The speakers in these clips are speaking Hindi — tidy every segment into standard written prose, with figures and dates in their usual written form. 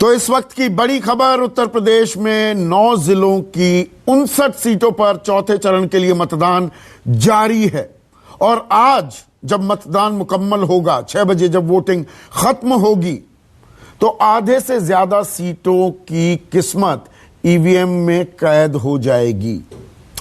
तो इस वक्त की बड़ी खबर, उत्तर प्रदेश में 9 जिलों की 59 सीटों पर चौथे चरण के लिए मतदान जारी है। और आज जब मतदान मुकम्मल होगा, 6 बजे जब वोटिंग खत्म होगी, तो आधे से ज्यादा सीटों की किस्मत ईवीएम में कैद हो जाएगी।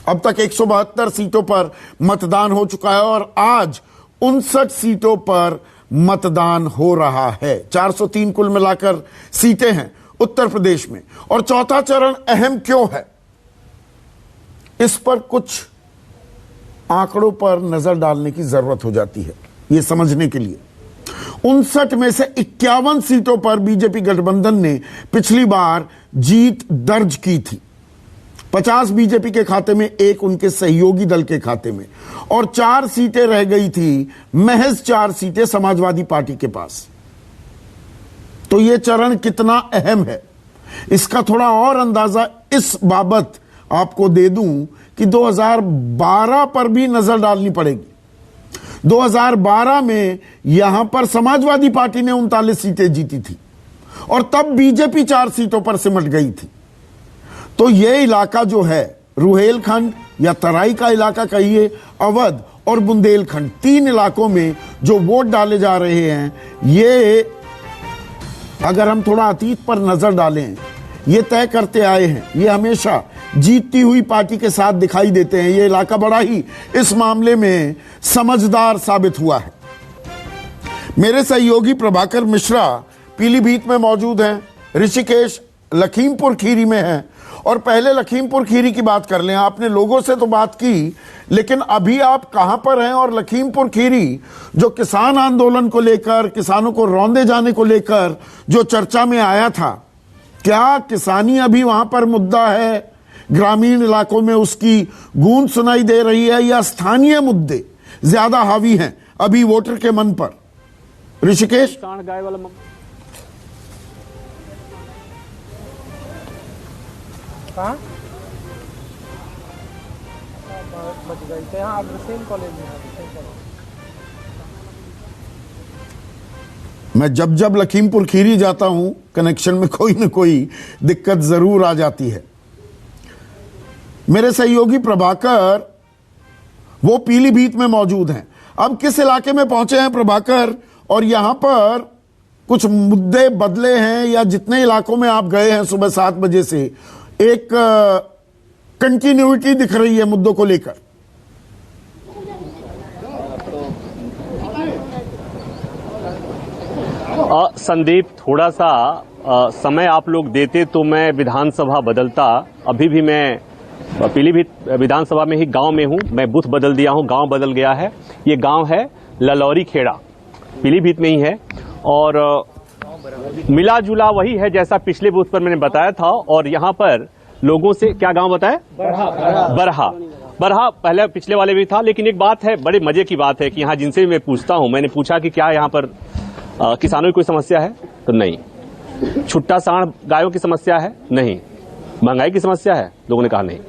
अब तक 172 सीटों पर मतदान हो चुका है और आज 59 सीटों पर मतदान हो रहा है। 403 कुल मिलाकर सीटें हैं उत्तर प्रदेश में। और चौथा चरण अहम क्यों है, इस पर कुछ आंकड़ों पर नजर डालने की जरूरत हो जाती है यह समझने के लिए। 59 में से 51 सीटों पर बीजेपी गठबंधन ने पिछली बार जीत दर्ज की थी। 50 बीजेपी के खाते में, 1 उनके सहयोगी दल के खाते में, और 4 सीटें रह गई थी, महज 4 सीटें समाजवादी पार्टी के पास। तो यह चरण कितना अहम है, इसका थोड़ा और अंदाजा इस बाबत आपको दे दूं कि 2012 पर भी नजर डालनी पड़ेगी। 2012 में यहां पर समाजवादी पार्टी ने 39 सीटें जीती थी और तब बीजेपी 4 सीटों पर सिमट गई थी। तो यह इलाका जो है, रुहेलखंड या तराई का इलाका कहिए, अवध और बुंदेलखंड, 3 इलाकों में जो वोट डाले जा रहे हैं, ये अगर हम थोड़ा अतीत पर नजर डालें, ये तय करते आए हैं, ये हमेशा जीतती हुई पार्टी के साथ दिखाई देते हैं। ये इलाका बड़ा ही इस मामले में समझदार साबित हुआ है। मेरे सहयोगी प्रभाकर मिश्रा पीलीभीत में मौजूद हैं, ऋषिकेश लखीमपुर खीरी में हैं। और पहले लखीमपुर खीरी की बात कर लें। आपने लोगों से तो बात की, लेकिन अभी आप कहां पर हैं? और लखीमपुर खीरी जो किसान आंदोलन को लेकर, किसानों को रौंदे जाने को लेकर जो चर्चा में आया था, क्या किसानी अभी वहां पर मुद्दा है? ग्रामीण इलाकों में उसकी गूंज सुनाई दे रही है, या स्थानीय मुद्दे ज्यादा हावी हैं अभी वोटर के मन पर? ऋषिकेश, गाय वाला मैं जब लखीमपुर खीरी जाता हूं, कनेक्शन में कोई न कोई दिक्कत जरूर आ जाती है। मेरे सहयोगी प्रभाकर वो पीलीभीत में मौजूद हैं। अब किस इलाके में पहुंचे हैं प्रभाकर, और यहां पर कुछ मुद्दे बदले हैं, या जितने इलाकों में आप गए हैं सुबह 7 बजे से, एक कंटिन्यूटी दिख रही है मुद्दों को लेकर? संदीप, थोड़ा सा समय आप लोग देते तो मैं विधानसभा बदलता। अभी भी मैं पीलीभीत विधानसभा में ही गांव में हूं। मैं बूथ बदल दिया हूं, गांव बदल गया है। ये गांव है ललौरी खेड़ा, पीलीभीत में ही है। और मिला जुला वही है जैसा पिछले बूथ पर मैंने बताया था। और यहाँ पर लोगों से, क्या गांव बताया? बरहा पहले पिछले वाले भी था। लेकिन एक बात है, बड़े मजे की बात है कि यहाँ जिनसे भी मैं पूछता हूं, मैंने पूछा कि क्या यहाँ पर किसानों की कोई समस्या है, तो नहीं। छुट्टा सांड गायों की समस्या है, नहीं। महंगाई की समस्या है, लोगों ने कहा नहीं।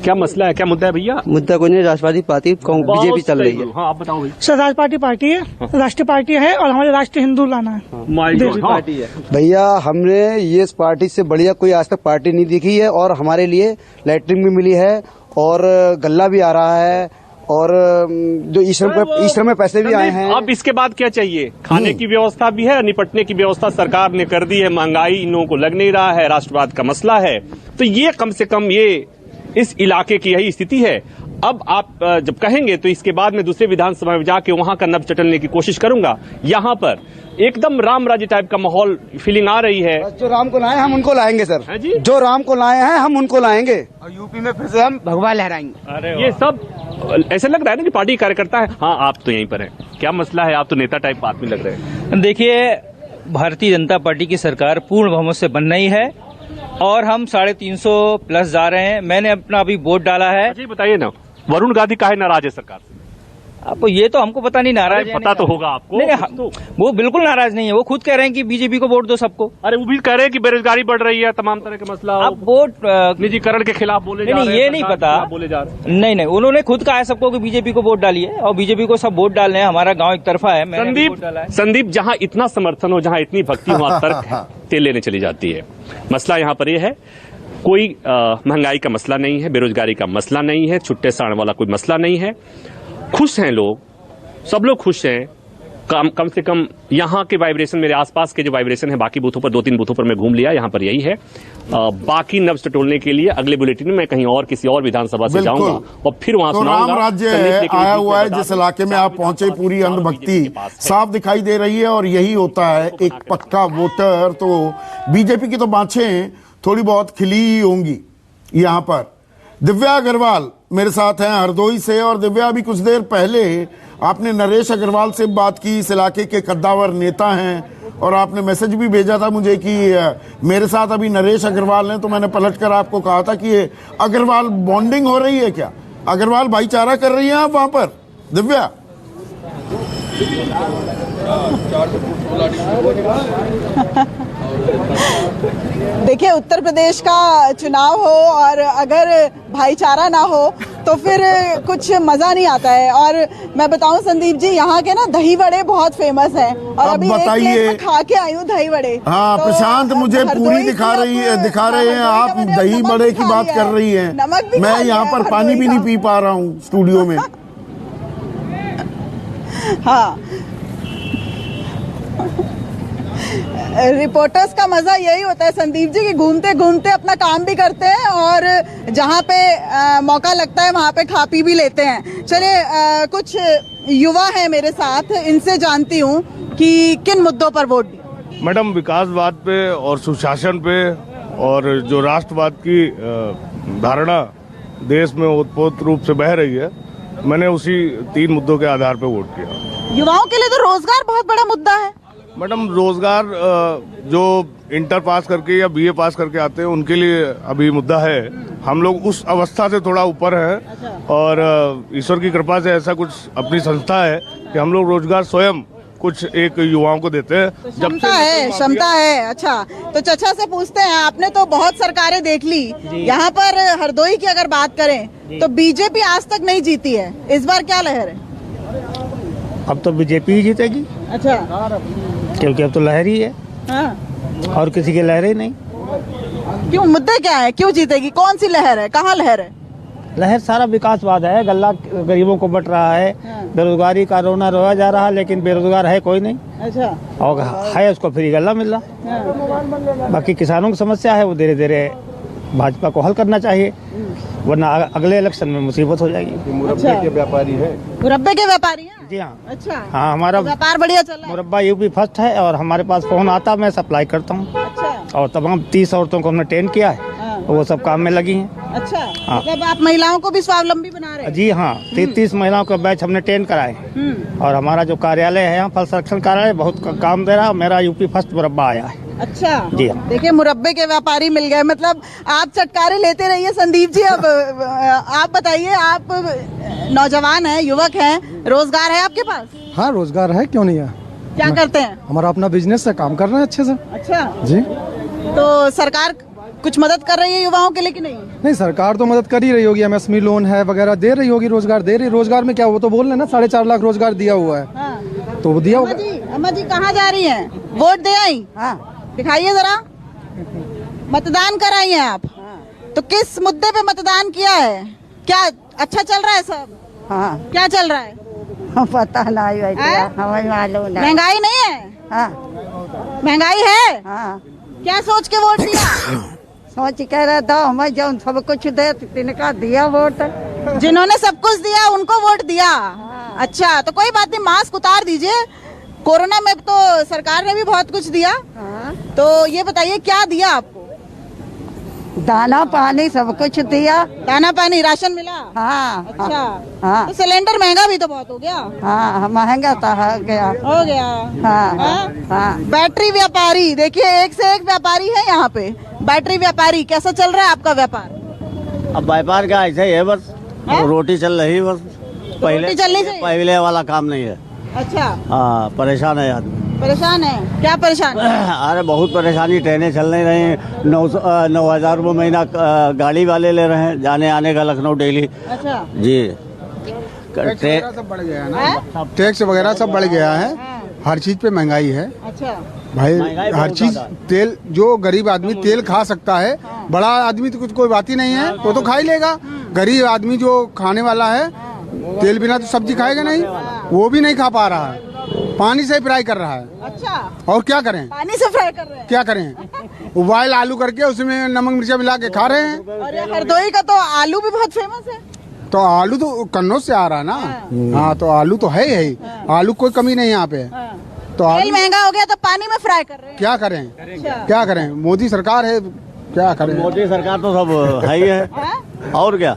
क्या मसला है, क्या मुद्दा है भैया? मुद्दा कोई नहीं, राष्ट्रवादी पार्टी बीजेपी चल रही है। हाँ, आप बताओ भाई। सर, राष्ट्रवादी पार्टी है, राष्ट्रीय पार्टी है, और हमारे राष्ट्रीय हिंदू लाना है। पार्टी है भैया। हमने ये पार्टी से बढ़िया कोई आज तक पार्टी नहीं दिखी है। और हमारे लिए लैट्रिन भी मिली है, और गल्ला भी आ रहा है, और जो ईश्वर में पैसे भी आए हैं। अब इसके बाद क्या चाहिए? खाने की व्यवस्था भी है, निपटने की व्यवस्था सरकार ने कर दी है। महंगाई इन लोगों को लग नहीं रहा है, राष्ट्रवाद का मसला है। तो ये कम से कम ये इस इलाके की यही स्थिति है। अब आप जब कहेंगे तो इसके बाद में दूसरे विधानसभा में जाके वहां का नब चटलने की कोशिश करूंगा। यहाँ पर एकदम राम राज्य टाइप का माहौल फीलिंग आ रही है। जो राम को लाए हम उनको लाएंगे सर, है जी? जो राम को लाए हैं हम उनको लाएंगे, और यूपी में फिर से हम भगवा लहराएंगे। अरे ये सब ऐसे लग रहा है ना कि पार्टी कार्यकर्ता है। हाँ, आप तो यहीं पर हैं। क्या मसला है? आप तो नेता टाइप आदमी लग रहे हैं। देखिए, भारतीय जनता पार्टी की सरकार पूर्ण बहुमत से बन रही है, और हम 350 प्लस जा रहे हैं। मैंने अपना अभी वोट डाला है। जी बताइए ना, वरुण गांधी काहे नाराज है सरकार से? अब ये तो हमको पता नहीं, नाराज अरे है पता नहीं तो नाराज। होगा आपको। नहीं, नहीं, वो बिल्कुल नाराज नहीं है। वो खुद कह रहे हैं कि बीजेपी को वोट दो सबको। अरे वो भी कह रहे हैं कि बेरोजगारी बढ़ रही है, तमाम तरह के मसला, अब वोट निजीकरण के खिलाफ बोले जा नहीं, रहे हैं, ये नहीं सरकार के पता। खिलाफ बोले जा रहे हैं। नहीं, उन्होंने खुद कहा है सबको कि बीजेपी को वोट डालिए, और बीजेपी को सब वोट डालने हैं। हमारा गांव एक तरफा है, मैंने भी वोट डाला है। संदीप, जहां इतना समर्थन हो, जहां इतनी भक्ति हो, वहां तर्क तेल लेने चली जाती है। मसला यहाँ पर यह है, कोई महंगाई का मसला नहीं है, बेरोजगारी का मसला नहीं है, छुट्टे साण वाला कोई मसला नहीं है। खुश हैं लोग, सब लोग खुश हैं। कम से कम यहाँ के वाइब्रेशन, मेरे आसपास के जो वाइब्रेशन है, बाकी बूथों पर 2-3 बूथों पर मैं घूम लिया, यहाँ पर यही है। बाकी नब्ज टटोलने के लिए अगले बुलेटिन में मैं कहीं और किसी और विधानसभा से जाऊंगा और फिर वहां तो सुनाऊंगा। राम राज्य आया हुआ है जिस इलाके में आप पहुंचे, पूरी अंधभक्ति साफ दिखाई दे रही है। और यही होता है एक पक्का वोटर। तो बीजेपी की तो बाँछें थोड़ी बहुत खिली ही होंगी यहाँ पर। दिव्या अग्रवाल मेरे साथ हैं हरदोई से। और दिव्या, अभी कुछ देर पहले आपने नरेश अग्रवाल से बात की, इस इलाके के कद्दावर नेता हैं, और आपने मैसेज भी भेजा था मुझे कि मेरे साथ अभी नरेश अग्रवाल हैं। तो मैंने पलटकर आपको कहा था कि ये अग्रवाल बॉन्डिंग हो रही है क्या, अग्रवाल भाईचारा कर रही हैं आप वहां पर? दिव्या, देखिए, उत्तर प्रदेश का चुनाव हो और अगर भाईचारा ना हो तो फिर कुछ मजा नहीं आता है। और मैं बताऊं संदीप जी, यहाँ के ना दही बड़े बहुत फेमस हैं, और अब अभी बताइए। एक प्लेट में खा के आई हूँ दही बड़े। हाँ, तो प्रशांत मुझे हरदोई पूरी से दिखा रहे हैं, आप मैंने दही नमक बड़े भी की खा बात लिया कर है। रही हैं। नमक भी मैं खा लिया यहाँ है पर पानी हरदोई भी नहीं का। पी पा रहा हूँ स्टूडियो में। हाँ, रिपोर्टर्स का मजा यही होता है संदीप जी कि घूमते घूमते अपना काम भी करते हैं और जहाँ पे मौका लगता है वहाँ पे खा पी भी लेते हैं। चलिए, कुछ युवा हैं मेरे साथ, इनसे जानती हूँ कि किन मुद्दों पर वोट दिया। मैडम, विकासवाद पे और सुशासन पे और जो राष्ट्रवाद की धारणा देश में ओतप्रोत रूप से बह रही है, मैंने उसी 3 मुद्दों के आधार पे वोट किया। युवाओं के लिए तो रोजगार बहुत बड़ा मुद्दा है। मैडम, रोजगार जो इंटर पास करके या बीए पास करके आते हैं उनके लिए अभी मुद्दा है। हम लोग उस अवस्था से थोड़ा ऊपर हैं और ईश्वर की कृपा से ऐसा कुछ अपनी संस्था है कि हम लोग रोजगार स्वयं कुछ एक युवाओं को देते हैं। क्षमता है। अच्छा, तो चचा से पूछते हैं, आपने तो बहुत सरकारें देख ली, यहाँ पर हरदोई की अगर बात करें तो बीजेपी आज तक नहीं जीती है, इस बार क्या लहर है? अब तो बीजेपी ही जीतेगी। अच्छा, क्योंकि अब तो लहर ही है। हाँ। और किसी की लहर ही नहीं। क्यों, मुद्दे क्या है, क्यों जीतेगी, कौन सी लहर है, कहाँ लहर है? लहर सारा विकासवाद है, गल्ला गरीबों को बट रहा है। बेरोजगारी का रोना रोया जा रहा है, लेकिन बेरोजगार है कोई नहीं। अच्छा, और है उसको फ्री गल्ला मिल रहा। बाकी किसानों की समस्या है, वो धीरे धीरे भाजपा को हल करना चाहिए, वरना अगले इलेक्शन में मुसीबत हो जाएगी। मुरब्बे के व्यापारी है। मुरब्बे के व्यापारी हैं? जी हाँ। अच्छा, हाँ, हमारा व्यापार बढ़िया चल रहा है। मुरब्बा यूपी फर्स्ट है और हमारे पास फोन आता, मैं सप्लाई करता हूँ। अच्छा, और तमाम 30 औरतों को हमने ट्रेन किया है, वो सब काम में लगी हैं। अच्छा, हाँ। मतलब आप महिलाओं को भी स्वावलंबी बना रहे हैं? जी हाँ, 30 महिलाओं का बैच हमने ट्रेन कराए। और हमारा जो कार्यालय है यहाँ, फल संरक्षण कार्यालय, बहुत काम दे रहा है। मेरा यूपी फर्स्ट मुरब्बा आया है। अच्छा जी हाँ। देखिए, मुरब्बे के व्यापारी मिल गए, मतलब आप चटकारे लेते रहिए संदीप जी। अब आप बताइए, आप नौजवान हैं, युवक हैं, रोजगार है आपके पास? हाँ, रोजगार है, क्यों नहीं है। क्या करते हैं? हमारा अपना बिजनेस है, काम कर रहे हैं अच्छे से। अच्छा जी। तो सरकार कुछ मदद कर रही है युवाओं के लिए कि नहीं? नहीं, सरकार तो मदद कर ही रही होगी, एमएसएमई लोन है वगैरह दे रही होगी, रोजगार दे रही। रोजगार में क्या, वो तो बोल रहे हैं ना 4.5 लाख रोजगार दिया हुआ है। हाँ। तो वो दिया होगा। अम्मा जी कहाँ जा रही हैं? वोट दे आई? हाँ। दिखाइए जरा, मतदान कर आई हैं आप? तो किस मुद्दे पे मतदान किया है? क्या अच्छा चल रहा है सब? हाँ, क्या चल रहा है? पता नहीं हमें मालूम नहीं। महंगाई नहीं है? हाँ, महंगाई है? हाँ। क्या सोच के वोट दिया? सोच कह रहे दो हमें जो सब कुछ दे, तिनका दिया वोट। जिन्होंने सब कुछ दिया उनको वोट दिया। अच्छा, तो कोई बात नहीं, मास्क उतार दीजिए। कोरोना में तो सरकार ने भी बहुत कुछ दिया। तो ये बताइए, क्या दिया आपको? दाना पानी सब कुछ दिया। दाना पानी, राशन मिला? हाँ। अच्छा। हाँ। तो सिलेंडर महंगा भी तो बहुत हो गया। हाँ, महंगा तो हो गया। हो गया। हाँ, हाँ। बैटरी व्यापारी, देखिए एक से एक व्यापारी है यहाँ पे। बैटरी व्यापारी, कैसा चल रहा है आपका व्यापार? अब व्यापार क्या, ऐसे ही है, बस रोटी चल रही, बस रोटी चलनी चाहिए। पहले वाला काम नहीं है। अच्छा, हाँ, परेशान है आदमी। परेशान है? क्या परेशान है? अरे बहुत परेशानी, ट्रेनें चल नहीं रही, 9,000 रुपये महीना गाड़ी वाले ले रहे हैं जाने आने का लखनऊ डेली। अच्छा जी, सब बढ़ गया है ना, टैक्स वगैरह सब बढ़ गया है, हर चीज पे महंगाई है। अच्छा भाई हर चीज, तेल, जो गरीब आदमी तेल खा सकता है, बड़ा आदमी तो कुछ कोई बात ही नहीं है, वो तो खा ही लेगा। गरीब आदमी जो खाने वाला है, तेल बिना तो सब्जी खाएगा नहीं, वो भी नहीं खा पा रहा है, पानी से फ्राई कर रहा है। अच्छा, और क्या करें, पानी से फ्राई कर रहे हैं? क्या करें, उबाइल आलू करके उसमें नमक मिर्चा मिला के खा रहे हैं। और हरदोई का तो आलू भी बहुत फेमस है। तो आलू तो कन्नौज से आ रहा है ना। हाँ, तो आलू तो है ही, आलू कोई कमी नहीं यहाँ पे। तो तेल महंगा हो गया तो पानी में फ्राई कर रहे हैं। क्या करें, क्या करें, मोदी सरकार है, क्या करें। मोदी सरकार तो सब है ही है, और क्या।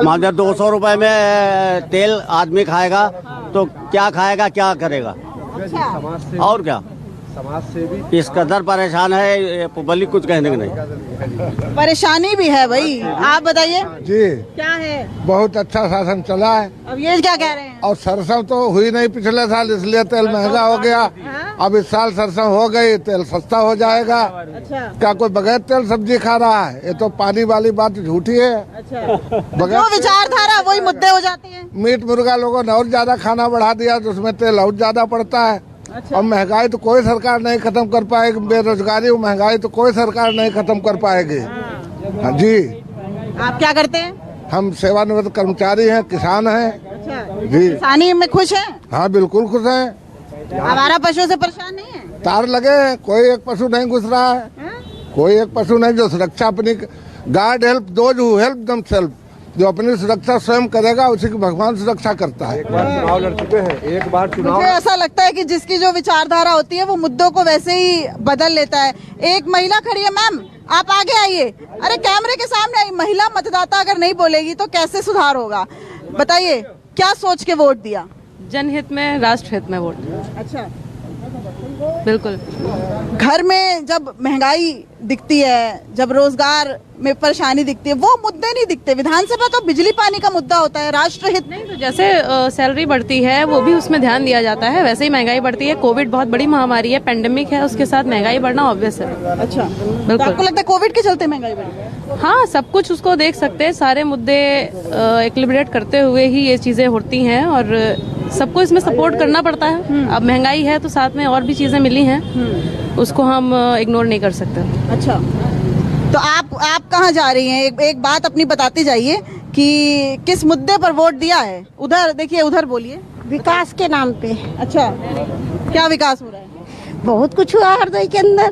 मान 200 रुपए में तेल आदमी खाएगा तो क्या खाएगा, क्या करेगा, और क्या। समाज से भी इस कदर परेशान है पब्लिक, कुछ कहने का नहीं। परेशानी भी है भाई, आप बताइए जी। क्या है? बहुत अच्छा शासन चला है। अब ये क्या कह रहे हैं? और सरसों तो हुई नहीं पिछले साल, इसलिए तेल महंगा हो गया। अब इस साल सरसों हो गई, तेल सस्ता हो जाएगा। अच्छा, क्या कोई बगैर तेल सब्जी खा रहा है? ये तो पानी वाली बात झूठी है। अच्छा, जो विचारधारा वही मुद्दे हो जाते हैं। मीट मुर्गा लोगों ने और ज्यादा खाना बढ़ा दिया तो उसमें तेल और ज्यादा पड़ता है। अच्छा। और महंगाई तो कोई सरकार नहीं खत्म कर पाएगी, बेरोजगारी महंगाई तो कोई सरकार नहीं खत्म कर पाएगी। हाँ जी। आप क्या करते हैं? हम सेवानिवृत्त कर्मचारी हैं, किसान हैं। अच्छा जी। किसानी में खुश हैं? हाँ बिल्कुल खुश हैं। आवारा पशुओं से परेशान नहीं है? तार लगे, कोई एक पशु नहीं घुस रहा है। कोई एक पशु नहीं, जो सुरक्षा अपनी, God help those who help themselves, जो अपनी सुरक्षा स्वयं करेगा उसी की भगवान सुरक्षा करता है। एक बार चुनाव लड़ चुके हैं, एक बार चुनाव। मुझे ऐसा लगता है कि जिसकी जो विचारधारा होती है वो मुद्दों को वैसे ही बदल लेता है। एक महिला खड़ी है, मैम आप आगे आइए। अरे कैमरे के सामने आई, महिला मतदाता अगर नहीं बोलेगी तो कैसे सुधार होगा? बताइए, क्या सोच के वोट दिया? जनहित में, राष्ट्र हित में वोट। अच्छा, बिल्कुल। घर में जब महंगाई दिखती है, जब रोजगार में परेशानी दिखती है, वो मुद्दे नहीं दिखते। विधानसभा तो बिजली पानी का मुद्दा होता है, राष्ट्रहित नहीं। तो जैसे सैलरी बढ़ती है वो भी उसमें ध्यान दिया जाता है, वैसे ही महंगाई बढ़ती है। कोविड बहुत बड़ी महामारी है, पेंडेमिक है, उसके साथ महंगाई बढ़ना ऑब्वियस है। अच्छा, बिल्कुल। तो आपको लगता है कोविड के चलते महंगाई बढ़ी? हाँ, सब कुछ उसको देख सकते हैं, सारे मुद्दे इक्विलिब्रेट करते हुए ही ये चीजें होती हैं और सबको इसमें सपोर्ट करना पड़ता है। अब महंगाई है तो साथ में और भी चीजें मिली हैं, उसको हम इग्नोर नहीं कर सकते। अच्छा, तो आप कहाँ जा रही हैं? एक बात अपनी बताती जाइए कि किस मुद्दे पर वोट दिया है। उधर देखिए, उधर बोलिए। विकास के नाम पे। अच्छा, क्या विकास हो रहा है? बहुत कुछ हुआ हरदोई के अंदर।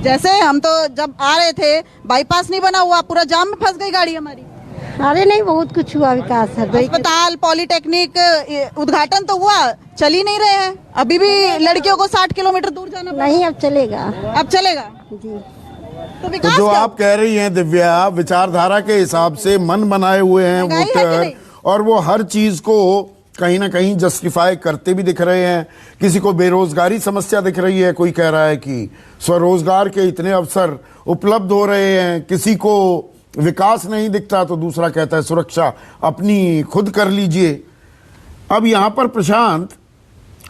जैसे हम तो जब आ रहे थे, बाईपास नहीं बना हुआ, पूरा जाम में फंस गई गाड़ी हमारी। अरे नहीं, बहुत कुछ हुआ विकास हरदोई। अस्पताल, पॉलिटेक्निक उद्घाटन तो हुआ, चल ही नहीं रहे हैं। अभी भी लड़कियों को 60 किलोमीटर दूर जाना पड़ता है। नहीं, अब चलेगा। अब चलेगा जी। तो जो आप कह रही हैं दिव्या, विचारधारा के हिसाब से मन बनाए हुए हैं वोटर, और वो हर चीज को कहीं ना कहीं जस्टिफाई करते भी दिख रहे हैं। किसी को बेरोजगारी समस्या दिख रही है, कोई कह रहा है कि स्वरोजगार के इतने अवसर उपलब्ध हो रहे हैं, किसी को विकास नहीं दिखता तो दूसरा कहता है सुरक्षा अपनी खुद कर लीजिए। अब यहां पर प्रशांत,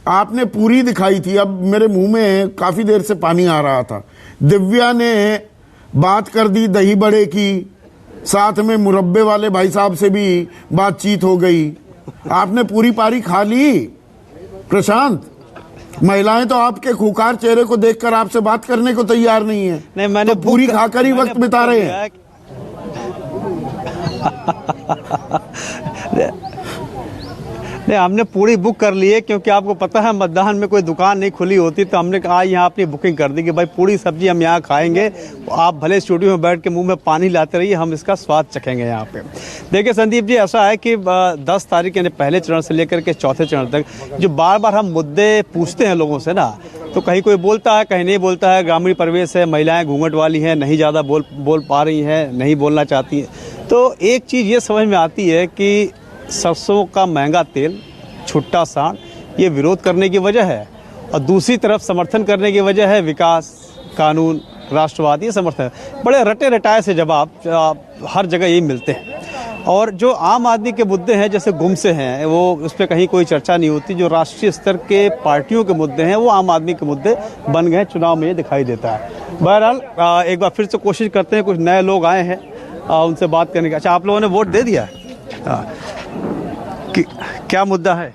आपने पूरी दिखाई थी, अब मेरे मुंह में काफी देर से पानी आ रहा था। दिव्या ने बात कर दी दही बड़े की, साथ में मुरब्बे वाले भाई साहब से भी बातचीत हो गई। आपने पूरी पारी खा ली। प्रशांत, महिलाएं तो आपके खूंखार चेहरे को देखकर आपसे बात करने को तैयार नहीं है। नहीं, मैंने तो पूरी खाकर ही वक्त बिता रहे हैं। नहीं, हमने पूरी बुक कर ली है, क्योंकि आपको पता है मतदान में कोई दुकान नहीं खुली होती, तो हमने कहा यहाँ अपनी बुकिंग कर दी कि भाई पूरी सब्जी हम यहाँ खाएंगे। आप भले स्टूडियो में बैठ के मुंह में पानी लाते रहिए, हम इसका स्वाद चखेंगे यहाँ पे। देखिए संदीप जी, ऐसा है कि 10 तारीख यानी पहले चरण से लेकर के चौथे चरण तक जो बार बार हम मुद्दे पूछते हैं लोगों से ना, तो कहीं कोई बोलता है, कहीं नहीं बोलता है। ग्रामीण परिवेश है, महिलाएं घूंघट वाली हैं, नहीं ज़्यादा बोल पा रही हैं, नहीं बोलना चाहती हैं। तो एक चीज़ ये समझ में आती है कि सरसों का महंगा तेल, छुट्टा साण, ये विरोध करने की वजह है, और दूसरी तरफ समर्थन करने की वजह है विकास, कानून, राष्ट्रवाद, ये समर्थन है। बड़े रटे रटाए से जवाब हर जगह यही मिलते हैं। और जो आम आदमी के मुद्दे हैं जैसे गुमसे हैं वो उस पर कहीं कोई चर्चा नहीं होती। जो राष्ट्रीय स्तर के पार्टियों के मुद्दे हैं वो आम आदमी के मुद्दे बन गए, चुनाव में ये दिखाई देता है। बहरहाल एक बार फिर से कोशिश करते हैं, कुछ नए लोग आए हैं उनसे बात करने का। अच्छा, आप लोगों ने वोट दे दिया? क्या मुद्दा है?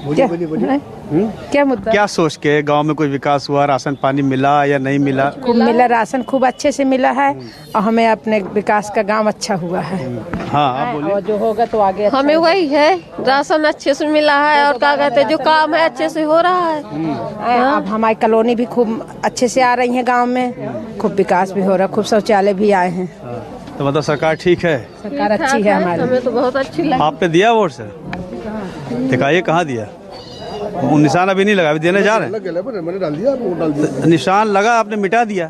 क्या मुद्दा? क्या सोच के गांव में कोई विकास हुआ, राशन पानी मिला या नहीं मिला? खूब मिला, राशन खूब अच्छे से मिला है और हमें अपने विकास का गांव अच्छा हुआ है। हाँ, और जो होगा तो आगे अच्छा हमें वही है, राशन अच्छे से मिला है और क्या कहते हैं जो काम है अच्छे से हो रहा है। अब हमारी कॉलोनी भी खूब अच्छे से आ रही है, गांव में खूब विकास भी हो रहा है, खूब शौचालय भी आए हैं। तो मतलब सरकार ठीक है? सरकार अच्छी है हमारी, हमें तो बहुत अच्छी लगी। आपने दिया वोट से? दिखाइए कहाँ दिया? निशान अभी नहीं लगा, अभी देने जा रहे हैं। मैंने डाल दिया, वोट डाल दिया। निशान लगा, आपने मिटा दिया।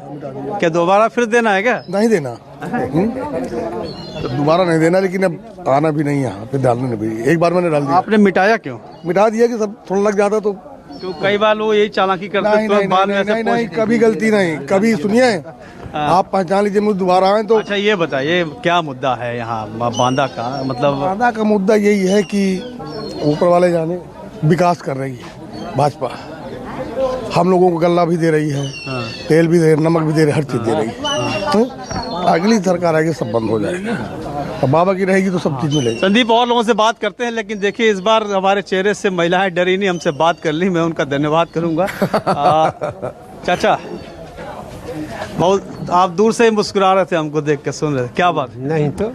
क्या दोबारा फिर देना है क्या? नहीं देना, तो दोबारा नहीं देना, लेकिन अब आना भी नहीं यहाँ पे डालने भी। एक बार मैंने डाल दिया। आपने मिटाया क्यों? मिटा दिया कि सब थोड़ा लग जाता तो। क्यों कई बार लोग यही चालाकी करते हैं। नहीं, कभी गलती नहीं, कभी सुनिए आप पहचान लीजिए, मुझे दोबारा आए तो। अच्छा, ये बताइए क्या मुद्दा है यहाँ बांदा का? मतलब बांदा का मुद्दा यही है कि ऊपर वाले जाने विकास कर रही है भाजपा, हम लोगों को गल्ला भी दे रही है, तेल भी दे, नमक भी दे रही, हर चीज दे रही है। तो अगली सरकार आएगी सब बंद हो जाएगा, अब बाबा की रहेगी तो सब चीज मिलेगी। संदीप, और लोगों से बात करते हैं, लेकिन देखिए इस बार हमारे चेहरे से महिलाएं डरी नहीं, हमसे बात कर ली, मैं उनका धन्यवाद करूंगा। चाचा, बहुत आप दूर से ही मुस्कुरा रहे थे, हमको देख के सुन रहे थे, क्या बात? नहीं तो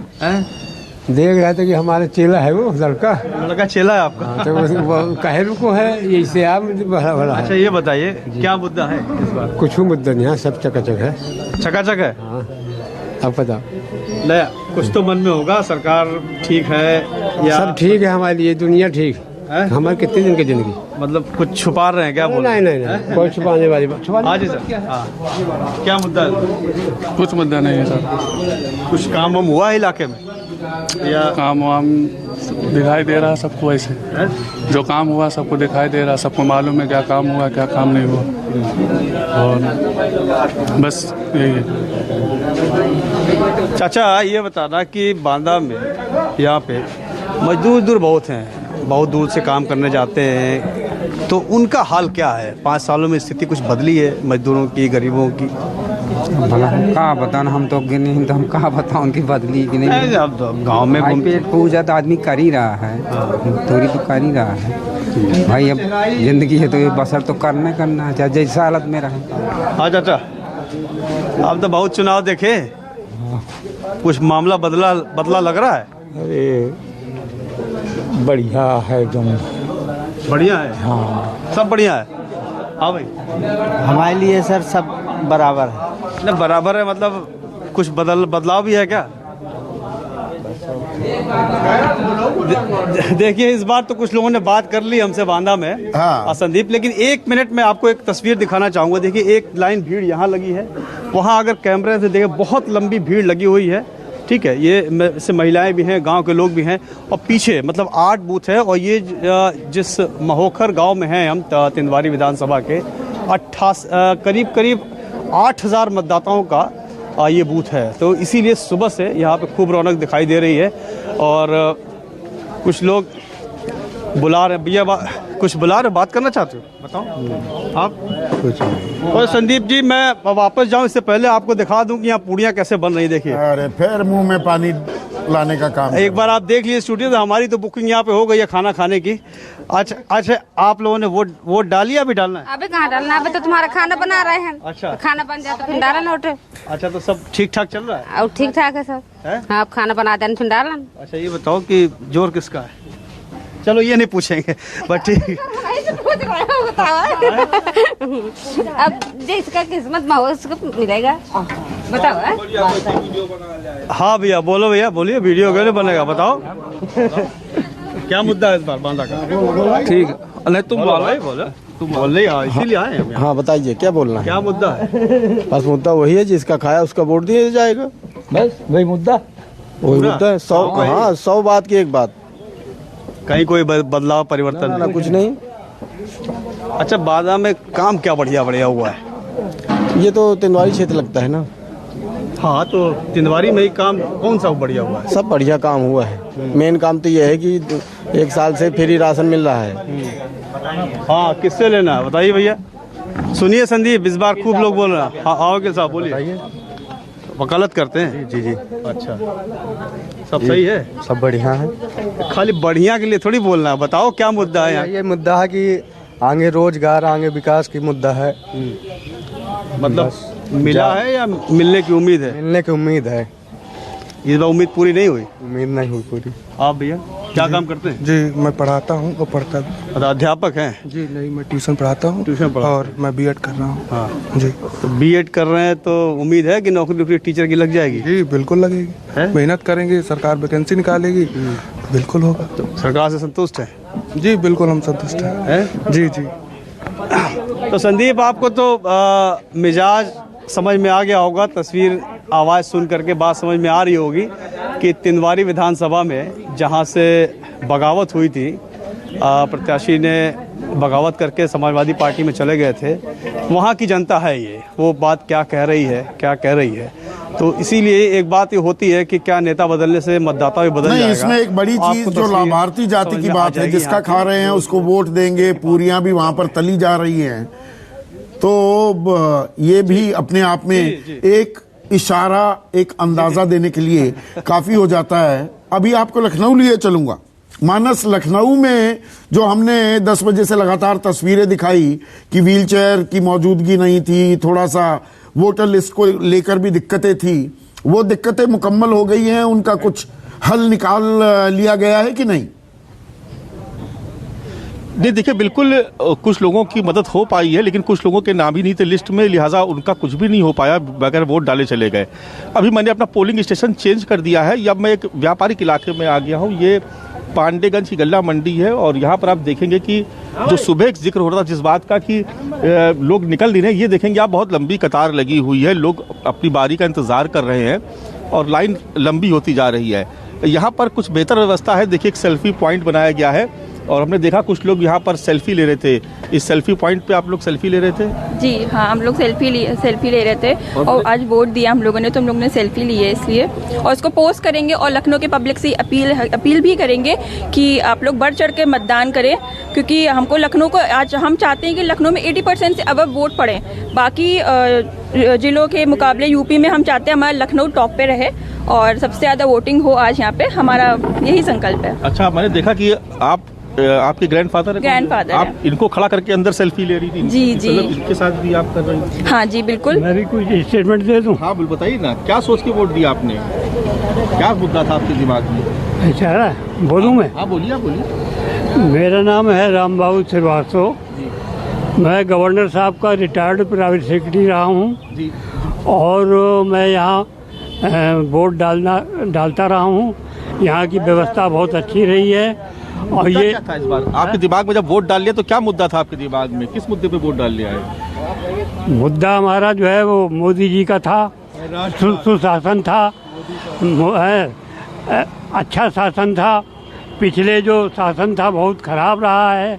देख रहा था कि हमारा चेला है, वो लड़का चेला है आपका? तो वो कहे को है, इससे आप बड़ा। अच्छा, ये बताइए क्या मुद्दा है इस बार? कुछ मुद्दा नहीं है, सब चकाचक है। चकाचक है? हाँ, अब बताओ। ले, कुछ तो मन में होगा, सरकार ठीक है या? सब ठीक है हमारे लिए, दुनिया ठीक है। हमारे कितने दिन की जिंदगी? मतलब कुछ छुपा रहे हैं क्या? नहीं, कोई छुपाने वाली बात। हाँ जी सर, हाँ। क्या मुद्दा है? कुछ मुद्दा नहीं है सर। कुछ काम वाम हुआ है इलाके में या? काम वाम दिखाई दे रहा है सबको, ऐसे जो काम हुआ सबको दिखाई दे रहा, सबको मालूम है क्या काम हुआ क्या काम नहीं हुआ, और बस यही है। चाचा, ये बताना कि बांदा में यहाँ पे मजदूर बहुत हैं, बहुत दूर से काम करने जाते हैं, तो उनका हाल क्या है? 5 सालों में स्थिति कुछ बदली है मजदूरों की, गरीबों की? भला हम कहाँ बताना, हम तो नहीं तो हम कहाँ बताओ उनकी बदली कि नहीं। अब गाँव में पेट पूजा तो आदमी कर ही रहा है, थोड़ी तो कर ही रहा है भाई। अब जिंदगी है तो ये बसर तो करना है, चाहे जैसा हालत में रहे। हाँ चाचा, आप तो बहुत चुनाव देखे, कुछ मामला बदला लग रहा है? अरे बढ़िया है, एकदम बढ़िया है। हाँ, सब बढ़िया है। हाँ भाई, हमारे लिए सर सब बराबर है। ना बराबर है मतलब कुछ बदलाव भी है क्या? देखिए इस बार तो कुछ लोगों ने बात कर ली हमसे बांदा में, हाँ। संदीप, लेकिन 1 मिनट में आपको एक तस्वीर दिखाना चाहूंगा। देखिए एक लाइन भीड़ यहाँ लगी है, वहाँ अगर कैमरे से देखें बहुत लंबी भीड़ लगी हुई है, ठीक है। ये से महिलाएं भी हैं, गांव के लोग भी हैं, और पीछे मतलब 8 बूथ है, और ये जिस महोखर गांव में हैं हम तिंदवारी विधानसभा के, करीब 8000 मतदाताओं का ये बूथ है। तो इसीलिए सुबह से यहाँ पे खूब रौनक दिखाई दे रही है, और कुछ लोग बुला रहे, भैया कुछ बुला रहे, बात करना चाहते हो? बताओ आप। कुछ नहीं। और संदीप जी, मैं वापस जाऊं इससे पहले आपको दिखा दूं कि यहाँ पूड़ियाँ कैसे बन रही। देखिए, अरे फिर मुंह में पानी लाने का काम। एक बार आप देख लीजिए स्टूडियो, तो हमारी तो बुकिंग यहाँ पे हो गई है खाना खाने की। अच्छा, आप लोगों ने वोट डाली, अभी डालना है? अभी कहाँ डालना, अभी तो तुम्हारा खाना बना रहे हैं। अच्छा, खाना बन जाए तो फिर डालना उठे। अच्छा, तो सब ठीक ठाक चल रहा है? और ठीक ठाक है सब। हाँ, आप खाना बना दें फिर डालना। अच्छा, ये बताओ कि जोर किसका है? चलो ये नहीं पूछेंगे, बट ठीक। अब जिसका किस्मत में हो उसको मिलेगा, बताओ। हाँ भैया, बोलो भैया, बोलिए, वीडियो कैसे बनेगा बताओ। क्या मुद्दा है इस बार बांदा का? ठीक है, तुम बोलो, तुम बोल रहे, इसीलिए आए हैं। हाँ बताइए क्या बोलना है? क्या मुद्दा है? बस मुद्दा वही है, जिसका खाया उसका वोट दिया जाएगा, बस वही मुद्दा है। 100 बात की एक बात, कहीं कोई बदलाव परिवर्तन ना कुछ नहीं। अच्छा, बांदा में काम क्या बढ़िया हुआ है? ये तो तिंदवारी क्षेत्र लगता है ना, हाँ, तो तिनवारी में ही काम कौन सा बढ़िया हुआ है? सब बढ़िया काम हुआ है। मेन काम तो ये है कि 1 साल से फ्री राशन मिल रहा है। हाँ, किससे लेना है बताइए भैया। सुनिए संदीप, इस बार खूब लोग बोल रहे हैं। हाँ, आओ के साथ बोलिए। वकालत करते हैं? जी जी। अच्छा, सब सही है? सब बढ़िया है। खाली बढ़िया के लिए थोड़ी बोलना है, बताओ क्या मुद्दा है यहाँ? ये मुद्दा है कि आगे रोजगार, आगे विकास की मुद्दा है। मतलब मिला है या मिलने की उम्मीद है? मिलने की उम्मीद है। इस बार उम्मीद पूरी नहीं हुई? उम्मीद नहीं हुई पूरी। आप भैया क्या काम करते हैं? जी, मैं पढ़ाता हूँ और पढ़ता भी। अध्यापक हैं? जी नहीं, मैं ट्यूशन पढ़ाता हूँ। ट्यूशन पढ़ाते और मैं बीएड कर रहा हूँ। हाँ जी। तो बीएड कर रहे हैं तो उम्मीद है कि नौकरी टीचर की लग जाएगी? जी बिल्कुल लगेगी। मेहनत करेंगे, सरकार वैकेंसी निकालेगी, बिल्कुल होगा। तो सरकार से संतुष्ट है? जी बिल्कुल, हम संतुष्ट हैं। जी जी। तो संदीप, आपको तो मिजाज समझ में आ गया होगा, तस्वीर आवाज़ सुन करके बात समझ में आ रही होगी कि तिनवारी विधानसभा में जहां से बगावत हुई थी, प्रत्याशी ने बगावत करके समाजवादी पार्टी में चले गए थे, वहां की जनता है ये, वो बात क्या कह रही है। तो इसीलिए एक बात ये होती है कि क्या नेता बदलने से मतदाता भी बदल जाएगा? इसमें एक बड़ी चीज जो लाभार्थी जाति की बात है, जिसका खा रहे हैं उसको वोट देंगे, पूरियां भी वहां पर तली जा रही हैं, तो ये भी अपने आप में एक इशारा, एक अंदाजा देने के लिए काफी हो जाता है। अभी आपको लखनऊ लिए चलूंगा। मानस, लखनऊ में जो हमने 10 बजे से लगातार तस्वीरें दिखाई कि व्हीलचेयर की मौजूदगी नहीं थी, थोड़ा सा वोटर लिस्ट को लेकर भी दिक्कतें थी, वो दिक्कतें मुकम्मल हो गई हैं? उनका कुछ हल निकाल लिया गया है कि नहीं? नहीं, देखिए बिल्कुल कुछ लोगों की मदद हो पाई है, लेकिन कुछ लोगों के नाम ही नहीं थे लिस्ट में, लिहाजा उनका कुछ भी नहीं हो पाया, बगैर वोट डाले चले गए। अभी मैंने अपना पोलिंग स्टेशन चेंज कर दिया है, अब मैं एक व्यापारिक इलाके में आ गया हूँ। ये पांडेगंज की गल्ला मंडी है और यहाँ पर आप देखेंगे कि जो सुबह एक जिक्र हो रहा था जिस बात का कि लोग निकल नहीं रहे, ये देखेंगे आप बहुत लंबी कतार लगी हुई है, लोग अपनी बारी का इंतज़ार कर रहे हैं और लाइन लंबी होती जा रही है। यहाँ पर कुछ बेहतर व्यवस्था है। देखिए, एक सेल्फी पॉइंट बनाया गया है और हमने देखा कुछ लोग यहाँ पर सेल्फी ले रहे थे। इस सेल्फी पॉइंट पे आप लोग सेल्फी ले रहे थे? जी हाँ, हम लोग सेल्फी ले रहे थे और आज वोट दिया हम लोगों ने, तो हम लोगों ने सेल्फी ली है इसलिए, और उसको पोस्ट करेंगे और लखनऊ के पब्लिक से अपील भी करेंगे कि आप लोग बढ़ चढ़ के मतदान करें, क्योंकि हमको लखनऊ को आज हम चाहते हैं कि लखनऊ में 80% से अब वोट पड़े। बाकी जिलों के मुकाबले यूपी में हम चाहते हैं हमारा लखनऊ टॉप पे रहे और सबसे ज़्यादा वोटिंग हो आज यहाँ पे, हमारा यही संकल्प है। अच्छा, मैंने देखा कि आपके ग्रैंडफादर है? ग्रैंडफादर आप इनको खड़ा करके अंदर सेल्फी ले रही थी? जी जी। मतलब इनके साथ भी आप कर रही थी? हाँ जी बिल्कुल। मैं भी कुछ स्टेटमेंट दे दूं? हाँ बिल्कुल, बताइए ना, क्या सोच के वोट दिया आपने? क्या मुद्दा था आपके दिमाग में? अच्छा, बोलूं मैं? हाँ बोलिए, आप बोलिए। मेरा नाम है रामबाबू श्रीवास्तव। मैं गवर्नर साहब का रिटायर्ड प्राइवेट सेक्रेटरी रहा हूँ और मैं यहाँ वोट डालता रहा हूँ। यहाँ की व्यवस्था बहुत अच्छी रही है। और ये क्या था इस बार आपके दिमाग में जब वोट डाल लिया, तो क्या मुद्दा था आपके दिमाग में? किस मुद्दे पे वोट डाल लिया है? मुद्दा हमारा जो है वो मोदी जी का था, सुशासन था, अच्छा शासन था। पिछले जो शासन था बहुत खराब रहा है,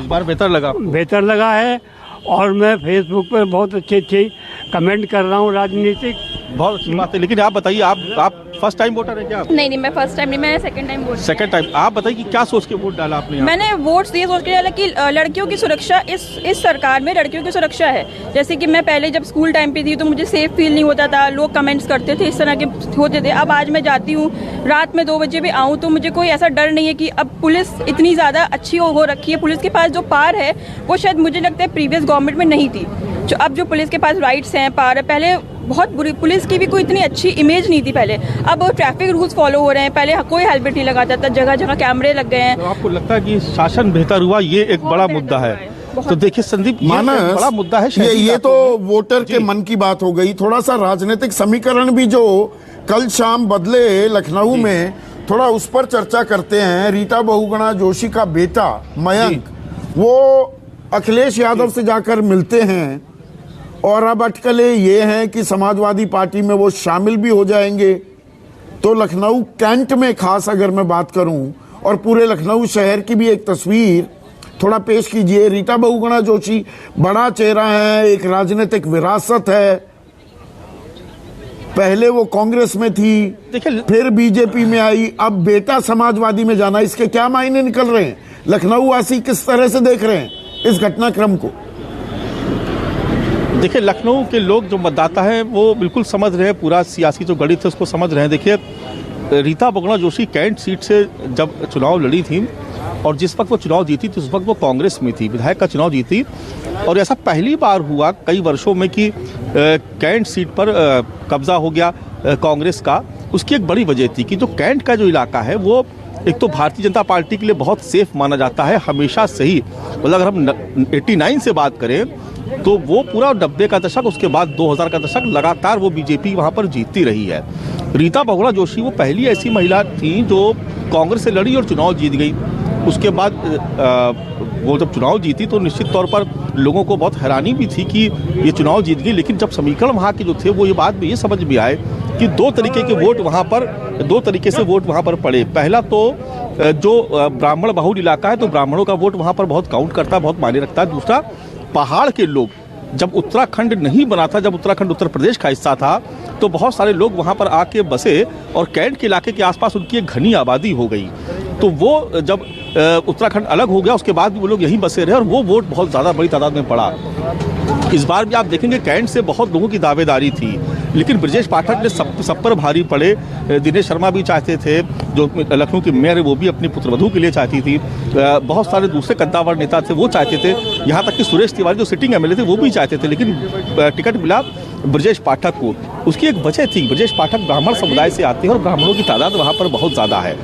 इस बार बेहतर लगा है। और मैं फेसबुक पर बहुत अच्छे कमेंट कर रहा हूँ राजनीतिक। बहुत अच्छी बात है। लेकिन आप बताइए, आप फर्स्ट टाइम वोटर है क्या आप? नहीं, मैं फर्स्ट टाइम नहीं, मैं second time vote. Second time. आप बताइए कि क्या सोच के वोट डाला आपने? मैंने वोट ये सोच के डाला कि लड़कियों की सुरक्षा इस सरकार में लड़कियों की सुरक्षा है। जैसे कि मैं पहले जब स्कूल टाइम पे थी तो मुझे सेफ फील नहीं होता था, लोग कमेंट्स करते थे, इस तरह के होते थे। अब आज मैं जाती हूँ, रात में 2 बजे भी आऊँ तो मुझे कोई ऐसा डर नहीं है कि अब पुलिस इतनी ज़्यादा अच्छी हो रखी है। पुलिस के पास जो पावर है वो शायद मुझे लगता है प्रीवियस गवर्नमेंट में नहीं थी। जो अब जो पुलिस के पास राइट्स हैं, पावर है, पहले बहुत बुरी पुलिस की भी कोई इतनी अच्छी इमेज नहीं थी पहले। अब ट्रैफिक रूल्स फॉलो हो रहे हैं, पहले कोई हेलमेट नहीं लगाता था, जगह जगह कैमरे लग गए हैं। तो आपको लगता है कि शासन बेहतर हुआ, ये एक बड़ा मुद्दा है? तो देखिए संदीप, मानस, बड़ा मुद्दा है। ये तो वोटर के मन की बात हो गई। थोड़ा सा राजनीतिक समीकरण भी जो कल शाम बदले लखनऊ में, थोड़ा उस पर चर्चा करते हैं। रीटा बहुगुणा जोशी का बेटा मयंक, वो अखिलेश यादव से जाकर मिलते हैं और अब अटकलें ये हैं कि समाजवादी पार्टी में वो शामिल भी हो जाएंगे। तो लखनऊ कैंट में खास अगर मैं बात करूं और पूरे लखनऊ शहर की भी एक तस्वीर थोड़ा पेश कीजिए। रीटा बहुगुणा जोशी बड़ा चेहरा है, एक राजनीतिक विरासत है। पहले वो कांग्रेस में थी, फिर बीजेपी में आई, अब बेटा समाजवादी में जाना, इसके क्या मायने निकल रहे हैं? लखनऊ वासी किस तरह से देख रहे हैं इस घटनाक्रम को? देखिए, लखनऊ के लोग जो मतदाता हैं वो बिल्कुल समझ रहे हैं, पूरा सियासी जो गणित है उसको समझ रहे हैं। देखिए, रीता बहुगुणा जोशी कैंट सीट से जब चुनाव लड़ी थी और जिस वक्त वो चुनाव जीती थी उस वक्त वो कांग्रेस में थी, विधायक का चुनाव जीती, और ऐसा पहली बार हुआ कई वर्षों में कि कैंट सीट पर कब्जा हो गया कांग्रेस का। उसकी एक बड़ी वजह थी कि जो कैंट का जो इलाका है वो एक तो भारतीय जनता पार्टी के लिए बहुत सेफ माना जाता है हमेशा से ही। मतलब अगर हम 89 से बात करें तो वो पूरा 90 का दशक, उसके बाद 2000 का दशक लगातार वो बीजेपी वहाँ पर जीतती रही है। रीता बहुगुणा जोशी वो पहली ऐसी महिला थी जो कांग्रेस से लड़ी और चुनाव जीत गई। उसके बाद वो जब चुनाव जीती तो निश्चित तौर पर लोगों को बहुत हैरानी भी थी कि ये चुनाव जीत गई, लेकिन जब समीकरण वहाँ के जो थे वो ये बात भी ये समझ में आए कि दो तरीके के वोट वहाँ पर, दो तरीके से वोट वहाँ पर पड़े। पहला तो जो ब्राह्मण बहुल इलाका है तो ब्राह्मणों का वोट वहाँ पर बहुत काउंट करता है, बहुत मायने रखता है। दूसरा, पहाड़ के लोग, जब उत्तराखंड नहीं बना था, जब उत्तराखंड उत्तर प्रदेश का हिस्सा था तो बहुत सारे लोग वहाँ पर आके बसे और कैंट के इलाके के आसपास उनकी एक घनी आबादी हो गई। तो वो जब उत्तराखंड अलग हो गया उसके बाद भी वो लोग यहीं बसे रहे और वो वोट बहुत ज़्यादा बड़ी तादाद में पड़ा। इस बार भी आप देखेंगे कैंट से बहुत लोगों की दावेदारी थी, लेकिन ब्रजेश पाठक ने सब पर भारी पड़े। दिनेश शर्मा भी चाहते थे, जो लखनऊ की मेयर है वो भी अपनी पुत्रवधू के लिए चाहती थी। बहुत सारे दूसरे कद्दावर नेता थे वो चाहते थे, यहाँ तक कि सुरेश तिवारी जो सिटिंग एमएलए थे वो भी चाहते थे, लेकिन टिकट मिला ब्रजेश पाठक को। उसकी एक वजह थी, ब्रजेश पाठक ब्राह्मण समुदाय से आते हैं और ब्राह्मणों की तादाद वहाँ पर बहुत ज़्यादा है।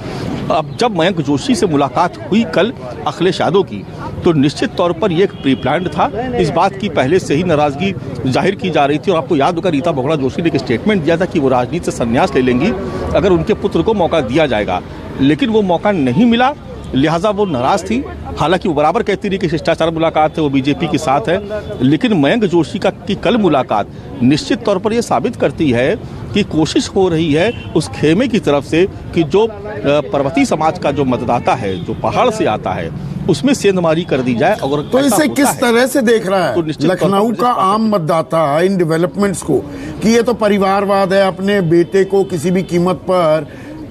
अब जब मयंक जोशी से मुलाकात हुई कल अखिलेश यादव की, तो निश्चित तौर पर यह एक प्री प्लान्ड था। इस बात की पहले से ही नाराजगी जाहिर की जा रही थी और आपको याद होगा रीता बहुगुणा जोशी ने एक स्टेटमेंट दिया था कि वो राजनीति से संन्यास ले लेंगी अगर उनके पुत्र को मौका दिया जाएगा, लेकिन वो मौका नहीं मिला, लिहाजा वो नाराज थी। हालांकि वो बराबर कहती रही कि शिष्टाचार मुलाकात है, वो बीजेपी के साथ है, लेकिन मयंक जोशी की कल मुलाकात निश्चित तौर पर यह साबित करती है कि कोशिश हो रही है उस खेमे की तरफ से कि जो पर्वतीय समाज का जो मतदाता है, जो पहाड़ से आता है, उसमें सेंधमारी कर दी जाए। और तो इसे किस तरह से देख रहा है लखनऊ का आम मतदाता इन डेवलपमेंट्स को, कि ये तो परिवारवाद है, अपने बेटे को किसी भी कीमत पर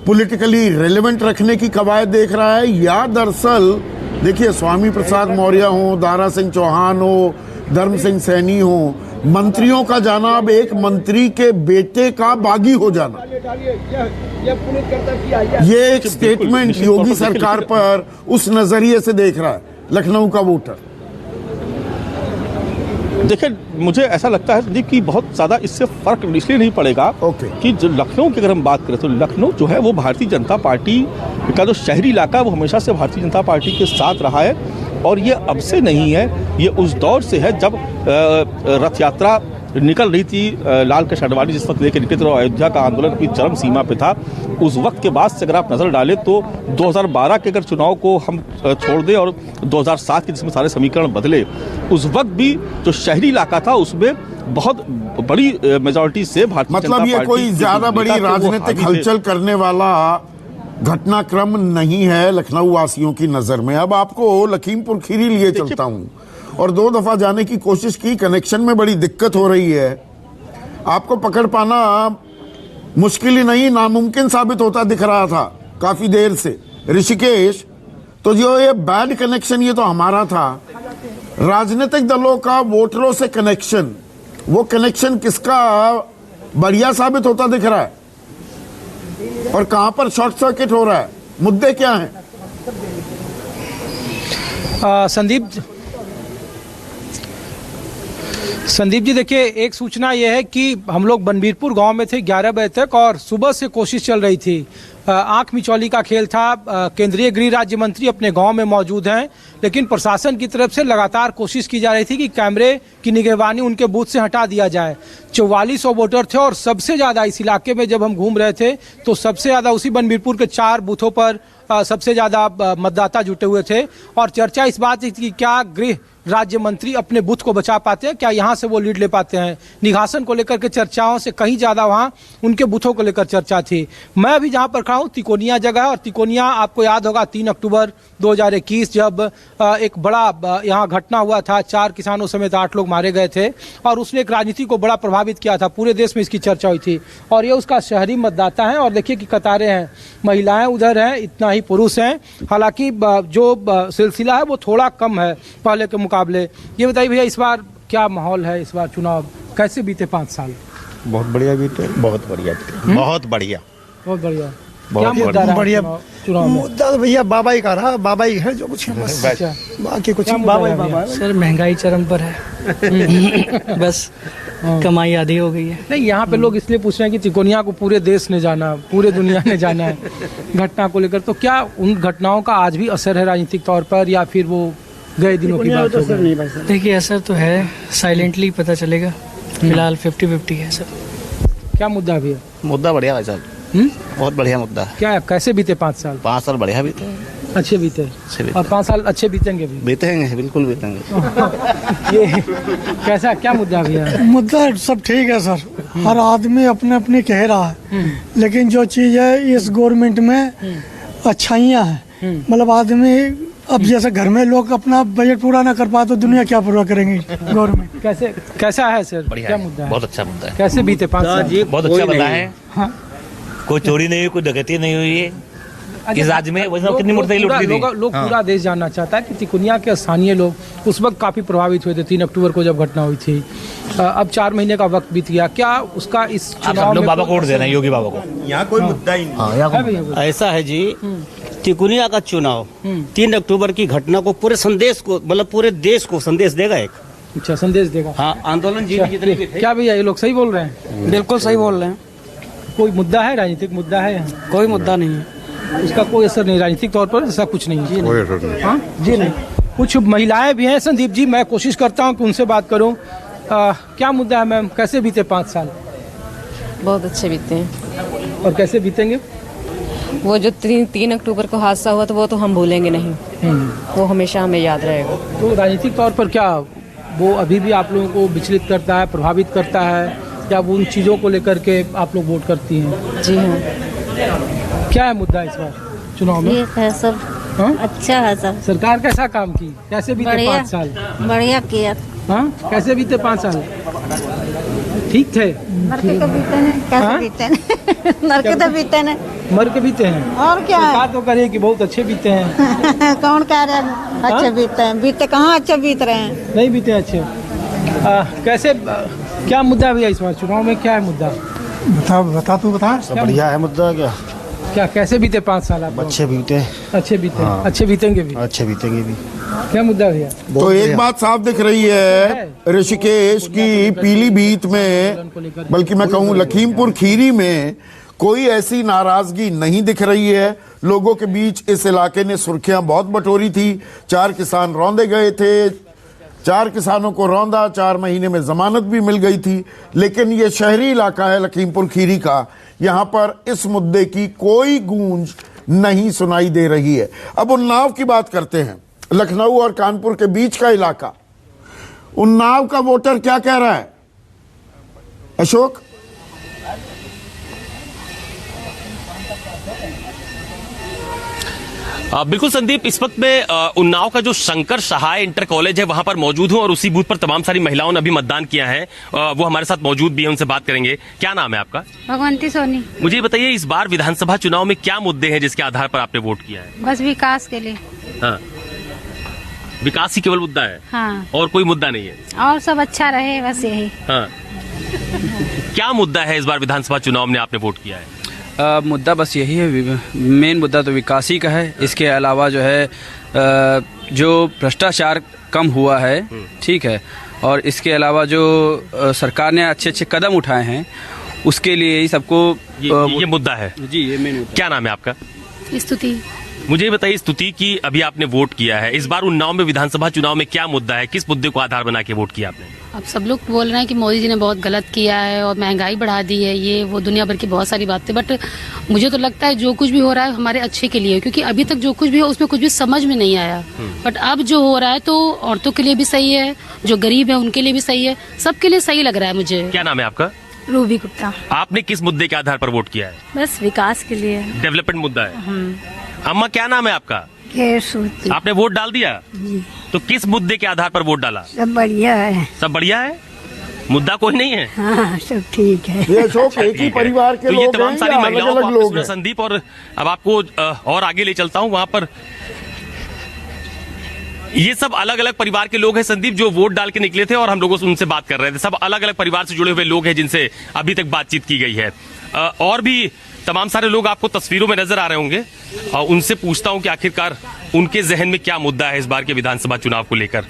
पॉलिटिकली रेलेवेंट रखने की कवायद देख रहा है, या दरअसल देखिए स्वामी प्रसाद मौर्य हो, दारा सिंह चौहान हो, धर्म सिंह सैनी हो, मंत्रियों का जाना, अब एक मंत्री के बेटे का बागी हो जाना, ये एक स्टेटमेंट योगी सरकार पर उस नजरिए से देख रहा है लखनऊ का वोटर। देखिए, मुझे ऐसा लगता है कि बहुत ज़्यादा इससे फर्क इसलिए नहीं पड़ेगा कि जो लखनऊ की अगर हम बात करें तो लखनऊ जो है वो भारतीय जनता पार्टी का जो शहरी इलाका है वो हमेशा से भारतीय जनता पार्टी के साथ रहा है, और ये अब से नहीं है, ये उस दौर से है जब रथ यात्रा निकल रही थी लाल कृष्ण आडवाणी जिस वक्त लेकर निकले थे, अयोध्या का आंदोलन अपनी चरम सीमा पे था। उस वक्त के बाद से अगर आप नजर डालें तो 2012 के अगर चुनाव को हम छोड़ दें और 2007 के जिसमें सारे समीकरण बदले, उस वक्त भी जो शहरी इलाका था उसमें बहुत बड़ी मेजॉरिटी से भारतीय जनता पार्टी, मतलब ये कोई ज्यादा बड़ी राजनीतिक हलचल करने वाला घटनाक्रम नहीं है लखनऊ वासियों की नजर में। अब आपको लखीमपुर खीरी लिए चलता हूं, और 2 दफा जाने की कोशिश की, कनेक्शन में बड़ी दिक्कत हो रही है, आपको पकड़ पाना मुश्किल ही नहीं नामुमकिन साबित होता दिख रहा था काफी देर से। ऋषिकेश, तो जो ये बैड कनेक्शन ये तो हमारा था, राजनीतिक दलों का वोटरों से कनेक्शन, वो कनेक्शन किसका बढ़िया साबित होता दिख रहा है और कहां पर शॉर्ट सर्किट हो रहा है, मुद्दे क्या हैं? संदीप जी, देखिए, एक सूचना यह है कि हम लोग बनबीरपुर गांव में थे 11 बजे तक और सुबह से कोशिश चल रही थी, आंख मिचौली का खेल था। केंद्रीय गृह राज्य मंत्री अपने गांव में मौजूद हैं, लेकिन प्रशासन की तरफ से लगातार कोशिश की जा रही थी कि कैमरे की निगरानी उनके बूथ से हटा दिया जाए। 4400 वोटर थे और सबसे ज्यादा इस इलाके में जब हम घूम रहे थे तो सबसे ज्यादा उसी बनबीरपुर के 4 बूथों पर सबसे ज्यादा मतदाता जुटे हुए थे। और चर्चा इस बात की क्या गृह राज्य मंत्री अपने बूथ को बचा पाते हैं, क्या यहाँ से वो लीड ले पाते हैं। निघासन को लेकर के चर्चाओं से कहीं ज्यादा वहाँ उनके बूथों को लेकर चर्चा थी। मैं अभी जहाँ पर खड़ा हूँ तिकोनिया जगह, और तिकोनिया आपको याद होगा 3 अक्टूबर 2021 जब एक बड़ा यहाँ घटना हुआ था, 4 किसानों समेत 8 लोग मारे गए थे, और उसने एक राजनीति को बड़ा प्रभावित किया था। पूरे देश में इसकी चर्चा हुई थी, और ये उसका शहरी मतदाता है। और देखिए कि कतारें हैं, महिलाएं उधर हैं, इतना ही पुरुष हैं। हालांकि जो सिलसिला है वो थोड़ा कम है पहले के मुकाबले। ये बताइए भैया, इस बार क्या माहौल है, इस बार चुनाव कैसे बीते 5 साल? बहुत बढ़िया बीते, बहुत बढ़िया बीते, बहुत बढ़िया, बहुत बढ़िया, बहुत बढ़िया चुनाव मुद्दा तो भैया बाबा ही का रहा, बाबा ही है जो कुछ बस, बाकी कुछ बाबा। सर महंगाई चरम पर है बस कमाई आधी हो गई है। नहीं, यहाँ पे लोग इसलिए पूछ रहे हैं कि तिकोनिया को पूरे देश ने जाना, पूरे दुनिया ने जाना है घटना को लेकर, तो क्या उन घटनाओं का आज भी असर है राजनीतिक तौर पर, या फिर वो गए दिनों की बात हो गई? देखिए असर तो है, साइलेंटली पता चलेगा। फिलहाल 50-50 है सर। क्या मुद्दा भी है? मुद्दा बढ़िया है सर, बहुत बढ़िया मुद्दा है। क्या कैसे बीते 5 साल? 5 साल बढ़िया बीते, अच्छे बीते, और 5 साल अच्छे बीतेंगे भी? बीतेंगे, बिल्कुल बीतेंगे। ये कैसा, क्या मुद्दा भी है? मुद्दा सब ठीक है सर, हर आदमी अपने अपने कह रहा है, लेकिन जो चीज है इस गवर्नमेंट में अच्छाइयाँ हैं। मतलब आदमी अब जैसे घर में लोग अपना बजट पूरा ना कर पाए तो दुनिया क्या पूरा करेंगे गवर्नमेंट। कैसा है सर? क्या मुद्दा है? बहुत अच्छा मुद्दा है। कैसे बीते 5 साल? जी बहुत अच्छा मुद्दा है। हाँ? कोई चोरी नहीं हुई, कोई डकैती नहीं हुई है इस राज्य में। कितनी मूर्ति लूट ली थी। लोग पूरा देश जानना चाहता है कि तिकोनिया के स्थानीय लोग उस वक्त काफी प्रभावित हुए थे 3 अक्टूबर को जब घटना हुई थी। अब 4 महीने का वक्त बीत गया, क्या उसका इस चुनाव में बाबा को वोट देना है, योगी बाबा को। यहाँ कोई मुद्दा ही नहीं। ऐसा है जी, तिकोनिया का चुनाव 3 अक्टूबर की घटना को पूरे संदेश को, मतलब पूरे देश को संदेश देगा एक। अच्छा, संदेश देगा। हाँ, आंदोलन जीत जितने भी थे। क्या भैया ये लोग सही बोल रहे हैं? बिल्कुल सही बोल रहे हैं। कोई मुद्दा है, राजनीतिक मुद्दा है यहाँ? कोई मुद्दा नहीं है, उसका कोई असर नहीं, राजनीतिक तौर पर ऐसा कुछ नहीं है। कोई असर नहीं। हाँ जी नहीं। कुछ महिलाएं भी हैं संदीप जी, मैं कोशिश करता हूँ कि उनसे बात करूँ। क्या मुद्दा है मैम, कैसे बीते 5 साल? बहुत अच्छे बीते हैं। और कैसे बीतेंगे? वो जो 3 अक्टूबर को हादसा हुआ तो वो तो हम भूलेंगे नहीं, वो हमेशा हमें याद रहेगा। तो राजनीतिक तौर पर क्या वो अभी भी आप लोगों को विचलित करता है, प्रभावित करता है, या वो उन चीज़ों को लेकर के आप लोग वोट करती हैं? जी हाँ। क्या है मुद्दा इस बार चुनाव में? ठीक है सब। हाँ? अच्छा है सब। सरकार कैसा काम की, कैसे बीते 5 साल? बढ़िया किया। हाँ, कैसे बीते 5 साल? ठीक थे? मर के तो बीते हैं, कैसे बीते हैं? मर के तो बीते हैं। मर के बीते हैं, और क्या है? बात तो करें कि बहुत अच्छे बीते हैं। कौन कह रहे हैं अच्छे बीते हैं? बीते कहाँ अच्छे बीत रहे हैं? नहीं बीते अच्छे। कैसे, क्या मुद्दा भैया इस बार चुनाव में, क्या है मुद्दा? बता तू बता। बढ़िया है मुद्दा। क्या कैसे बीते 5 साल? आप अच्छे बीते, अच्छे बीते। हाँ। अच्छे बीतेंगे भी, अच्छे बीतेंगे भी। क्या मुद्दा भैया? तो एक बात साफ दिख रही है ऋषिकेश की पीलीभीत में, बल्कि मैं कहूँ लखीमपुर खीरी में कोई ऐसी नाराजगी नहीं दिख रही है। लोगों के बीच इस इलाके ने सुर्खियां बहुत बटोरी थी। 4 किसान रौंदे गए थे, 4 किसानों को रौंदा, 4 महीने में जमानत भी मिल गई थी। लेकिन ये शहरी इलाका है लखीमपुर खीरी का, यहाँ पर इस मुद्दे की कोई गूंज नहीं सुनाई दे रही है। अब उन्नाव की बात करते हैं, लखनऊ और कानपुर के बीच का इलाका। उन्नाव का वोटर क्या कह रहा है अशोक? बिल्कुल संदीप, इस वक्त में उन्नाव का जो शंकर सहाय इंटर कॉलेज है वहां पर मौजूद हूं, और उसी बूथ पर तमाम सारी महिलाओं ने अभी मतदान किया है। वो हमारे साथ मौजूद भी है, उनसे बात करेंगे। क्या नाम है आपका? भगवंती सोनी। मुझे बताइए, इस बार विधानसभा चुनाव में क्या मुद्दे हैं जिसके आधार पर आपने वोट किया है? बस विकास के लिए। हाँ, विकास ही केवल मुद्दा है? हाँ। और कोई मुद्दा नहीं है? और सब अच्छा रहे, बस यही। हाँ। क्या मुद्दा है इस बार विधानसभा चुनाव में आपने वोट किया है? मुद्दा बस यही है, मेन मुद्दा तो विकास ही का है। इसके अलावा जो है जो भ्रष्टाचार कम हुआ है, ठीक है, और इसके अलावा जो सरकार ने अच्छे अच्छे कदम उठाए हैं उसके लिए ही सबको ये मुद्दा है। जी, ये मेन मुद्दा। क्या नाम है आपका? स्तुति। मुझे बताइए स्तुति की, अभी आपने वोट किया है, इस बार उन्नाव में विधानसभा चुनाव में क्या मुद्दा है, किस मुद्दे को आधार बना के वोट किया आपने? अब सब लोग बोल रहे हैं कि मोदी जी ने बहुत गलत किया है और महंगाई बढ़ा दी है, ये वो दुनिया भर की बहुत सारी बातें, बट मुझे तो लगता है जो कुछ भी हो रहा है हमारे अच्छे के लिए, क्योंकि अभी तक जो कुछ भी हो उसमें कुछ भी समझ में नहीं आया। बट अब जो हो रहा है तो औरतों के लिए भी सही है, जो गरीब है उनके लिए भी सही है, सबके लिए सही लग रहा है मुझे। क्या नाम है आपका? रूबी गुप्ता। आपने किस मुद्दे के आधार पर वोट किया है? बस विकास के लिए, डेवलपमेंट मुद्दा है। अम्मा क्या नाम है आपका? आपने वोट डाल दिया? तो किस मुद्दे के आधार पर वोट डाला? सब बढ़िया है। सब बढ़िया है, मुद्दा कोई नहीं है? हाँ, सब ठीक है। ये अशोक एक ही परिवार के तो लोग ये तमाम हैं सारी या महिलाओं अलग-अलग को लोग हैं? संदीप, और अब आपको और आगे ले चलता हूँ, वहाँ पर ये सब अलग अलग परिवार के लोग हैं संदीप, जो वोट डाल के निकले थे और हम लोगों से उनसे बात कर रहे थे। सब अलग अलग परिवार से जुड़े हुए लोग हैं जिनसे अभी तक बातचीत की गई है। और भी तमाम सारे लोग आपको तस्वीरों में नजर आ रहे होंगे, और उनसे पूछता हूं कि आखिरकार उनके जहन में क्या मुद्दा है इस बार के विधानसभा चुनाव को लेकर।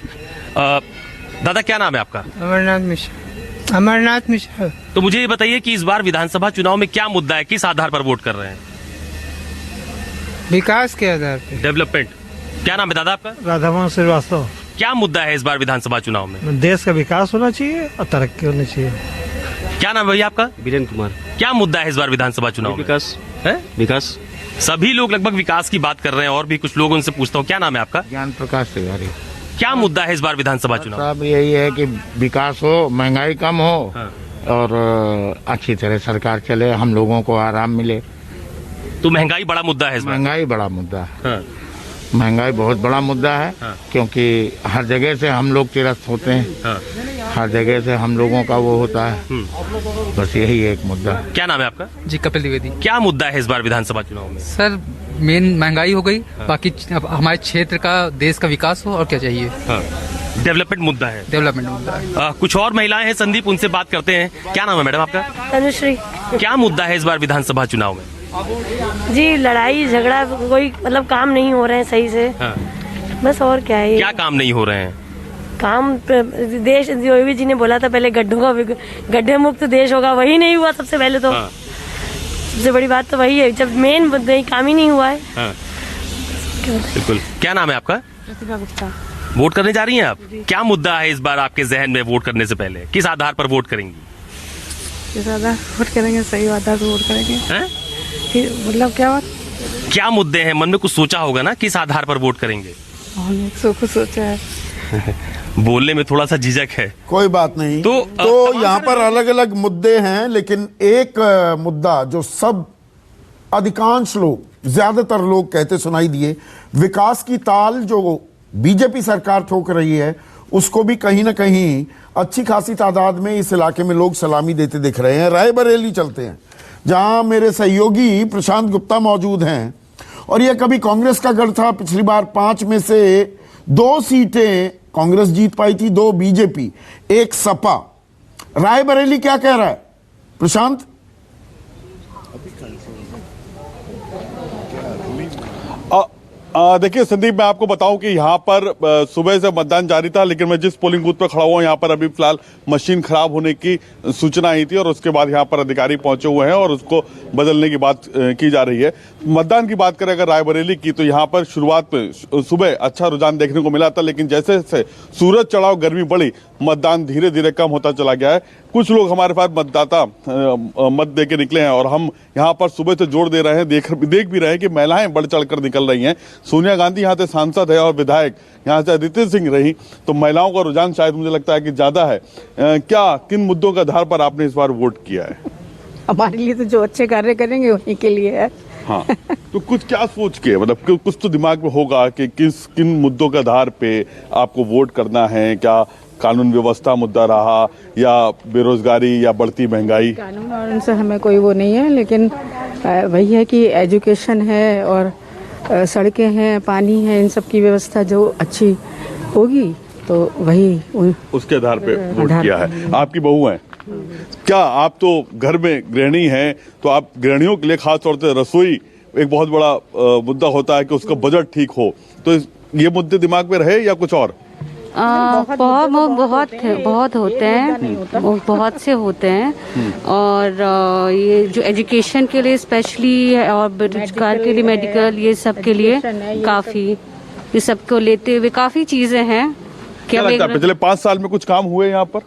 दादा क्या नाम है आपका? अमरनाथ मिश्रा। अमरनाथ मिश्रा। तो मुझे ये बताइए कि इस बार विधानसभा चुनाव में क्या मुद्दा है, किस आधार पर वोट कर रहे हैं? विकास के आधार पर, डेवलपमेंट। क्या नाम है दादा आपका? राधामोहन श्रीवास्तव। क्या मुद्दा है इस बार विधानसभा चुनाव में? देश का विकास होना चाहिए और तरक्की होनी चाहिए। क्या नाम है भैया आपका? वीरेंद्र कुमार। क्या मुद्दा है इस बार विधानसभा चुनाव में? विकास है? विकास। सभी लोग लगभग विकास की बात कर रहे हैं, और भी कुछ लोग, उनसे पूछता हूँ। क्या नाम है आपका? ज्ञान प्रकाश तिवारी। क्या मुद्दा है इस बार विधानसभा चुनाव? साहब यही है कि विकास हो, महंगाई कम हो, और अच्छी तरह सरकार चले, हम लोगों को आराम मिले। तो महंगाई बड़ा मुद्दा है इस बार? महंगाई बड़ा मुद्दा है। महंगाई बहुत बड़ा मुद्दा है, क्योंकि हर जगह से हम लोग त्रस्त होते हैं, हर जगह से हम लोगों का वो होता है। बस यही एक मुद्दा। क्या नाम है आपका? जी कपिल द्विवेदी। क्या मुद्दा है इस बार विधानसभा चुनाव में? सर मेन महंगाई हो गई, बाकी अब हमारे क्षेत्र का, देश का विकास हो, और क्या चाहिए। डेवलपमेंट मुद्दा है। डेवलपमेंट मुद्दा है। कुछ और महिलाएं हैं संदीप, उनसे बात करते हैं। क्या नाम है मैडम आपका? तनुश्री। क्या मुद्दा है इस बार विधानसभा चुनाव में? जी लड़ाई झगड़ा, कोई मतलब काम नहीं हो रहे हैं सही से। बस और क्या है। क्या काम नहीं हो रहे हैं? काम देश, योगी जी ने बोला था पहले गड्ढे मुक्त देश होगा, वही नहीं हुआ सबसे पहले तो। सबसे बड़ी बात तो वही है, जब मेन काम ही नहीं हुआ है। बिल्कुल। क्या नाम है आपका? प्रतिभा गुप्ता। वोट करने जा रही हैं आप? क्या मुद्दा है इस बार आपके जहन में वोट करने से पहले? किस आधार पर वोट करेंगी? किस आधार वोट करेंगे? सही आधार पर वोट करेंगे। मतलब क्या बात? क्या मुद्दे हैं मन में, कुछ सोचा होगा ना, किस आधार पर वोट करेंगे? कुछ सोचा है। बोलने में थोड़ा सा झिझक है। कोई बात नहीं। तो यहाँ पर अलग अलग मुद्दे हैं, लेकिन एक मुद्दा जो सब अधिकांश लोग, ज्यादातर लोग कहते सुनाई दिए, विकास की ताल जो बीजेपी सरकार ठोक रही है उसको भी कहीं ना कहीं अच्छी खासी तादाद में इस इलाके में लोग सलामी देते दिख रहे हैं। रायबरेली चलते हैं, जहां मेरे सहयोगी प्रशांत गुप्ता मौजूद हैं, और यह कभी कांग्रेस का गढ़ था। पिछली बार 5 में से 2 सीटें कांग्रेस जीत पाई थी, 2 बीजेपी, 1 सपा। रायबरेली क्या कह रहा है प्रशांत? देखिए संदीप, मैं आपको बताऊं कि यहाँ पर सुबह से मतदान जारी था, लेकिन मैं जिस पोलिंग बूथ पर खड़ा हुआ हूँ यहाँ पर अभी फिलहाल मशीन खराब होने की सूचना आई थी, और उसके बाद यहाँ पर अधिकारी पहुंचे हुए हैं और उसको बदलने की बात की जा रही है। मतदान की बात करें अगर रायबरेली की, तो यहाँ पर शुरुआत में सुबह अच्छा रुझान देखने को मिला था, लेकिन जैसे जैसे सूरज चढ़ा, गर्मी बढ़ी, मतदान धीरे धीरे कम होता चला गया है। कुछ लोग हमारे पास मतदाता मत दे के निकले हैं, और हम यहाँ पर सुबह से जोर दे रहे हैं, देख भी रहे हैं कि महिलाएं बढ़ चढ़ कर निकल रही हैं। सोनिया गांधी यहाँ से सांसद है और विधायक यहाँ से अदिति सिंह रही, तो महिलाओं का रुझान शायद मुझे लगता है कि ज्यादा है। क्या किन मुद्दों के आधार पर आपने इस बार वोट किया है? हमारे लिए तो जो अच्छे कार्य करेंगे उन्हीं के लिए है। हाँ, तो कुछ क्या सोच के, मतलब कुछ तो दिमाग में होगा कि किन मुद्दों के आधार पे आपको वोट करना है? क्या कानून व्यवस्था मुद्दा रहा, या बेरोजगारी, या बढ़ती महंगाई? कानून और उनसे हमें कोई वो नहीं है, लेकिन वही है कि एजुकेशन है और सड़कें हैं, पानी है, इन सब की व्यवस्था जो अच्छी होगी तो वही उसके आधार पे वोट किया है। आपकी बहू है, क्या आप तो घर में गृहिणी हैं, तो आप गृहिणियों के लिए खास तौर से रसोई एक बहुत बड़ा मुद्दा होता है कि उसका बजट ठीक हो, तो ये मुद्दे दिमाग में रहे या कुछ और? बहुत होते हैं, बहुत से होते हैं, और ये जो एजुकेशन के लिए स्पेशली, और बेरोजगार के लिए मेडिकल, ये सब के लिए काफ़ी, ये सबको लेते हुए काफ़ी चीज़ें हैं क्या लगता है पिछले 5 साल में कुछ काम हुए यहाँ पर?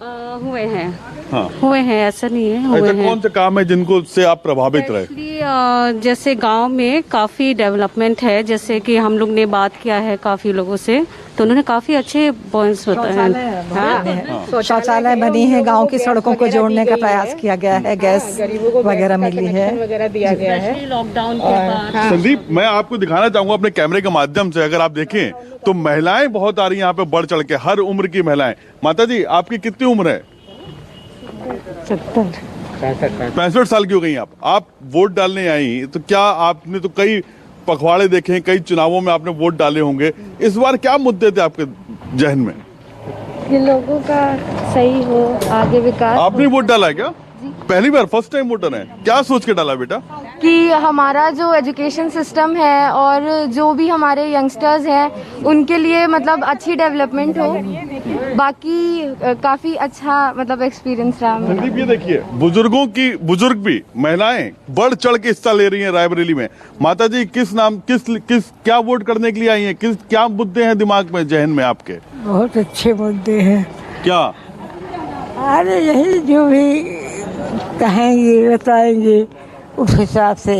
हुए हैं। हाँ। हुए हैं, ऐसा नहीं है, हुए ऐसे हैं। कौन से काम है जिनको से आप प्रभावित रहे? जैसे गांव में काफी डेवलपमेंट है, जैसे कि हम लोग ने बात किया है काफी लोगों से, तो उन्होंने काफी अच्छे पॉइंट्स बताए हैं। शौचालय बनी है, गांव की सड़कों को जोड़ने का प्रयास किया गया है, गैस वगैरह मिली है, वगैरह दिया गया है लॉकडाउन के बाद। संदीप, मैं आपको दिखाना चाहूंगा अपने कैमरे के माध्यम से, अगर आप देखें तो महिलाएं बहुत आ रही हैं यहाँ पे बढ़ चढ़ के, हर उम्र की महिलाएं। माता जी, आपकी कितनी उम्र है? 65 साल की हो गई आप वोट डालने आई, तो क्या आपने तो कई पखवाड़े देखे, कई चुनावों में आपने वोट डाले होंगे, इस बार क्या मुद्दे थे आपके जहन में? कि लोगों का सही हो, आगे विकास। आपने वोट डाला है क्या? पहली बार, फर्स्ट टाइम वोटर है? क्या सोच के डाला बेटा? कि हमारा जो एजुकेशन सिस्टम है और जो भी हमारे यंगस्टर्स हैं उनके लिए मतलब अच्छी डेवलपमेंट हो, बाकी काफी अच्छा मतलब एक्सपीरियंस रहा मेरा। संदीप, ये देखिए बुजुर्ग भी महिलाएं बढ़ चढ़ के हिस्सा ले रही हैं रायबरेली में। माता जी, किस क्या वोट करने के लिए आई हैं? क्या मुद्दे हैं दिमाग में, जहन में आपके? बहुत अच्छे मुद्दे हैं। क्या? अरे यही जो भी कहेंगे बताएंगे उस हिसाब से